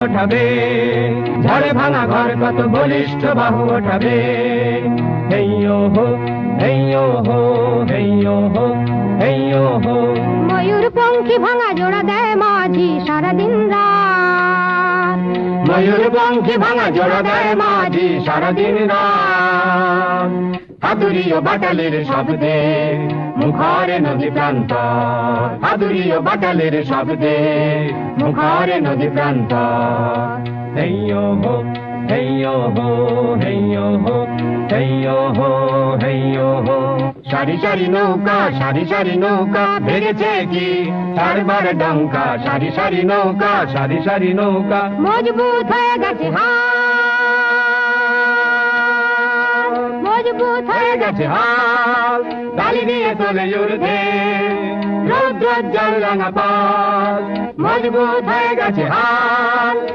ওঠাবে, ঝড়ে ভাঙা ঘর কত বলিষ্ঠ বাহু ওঠাবে। হেইয়ো হো, হেইয়ো হো, হেইয়ো হো, হেইয়ো হো। ময়ূর পঙ্খী ভাঙা জোড়া দেয় মাঝি সারাদিন রাত। ময়ূর পঙ্খী ভাঙা জোড়া দেয় মাঝি সারাদিন রাত। হাতুড়িও বাটালির শব্দে মুখরে নদী প্রান্তর, হাতুড়িও বাটালির শব্দে মুখরে নদী প্রান্তর। হেইয়ো হো, হেইয়ো হো, হেইয়ো হো, হেইয়ো হো, হেইয়ো হো। সারি সারি নৌকা, সারি সারি নৌকা ভেঙেছে কি চারবার ডঙ্কা। সারি সারি নৌকা, সারি সারি নৌকা মজবুত হয়ে গেছে হাল, মজবুত হয়ে গেছে হাল। ডালি নিয়ে চলে ঊর্ধ্বে রৌদ্র জল রাঙা পাল, মজবুত হয়ে গেছে হাল।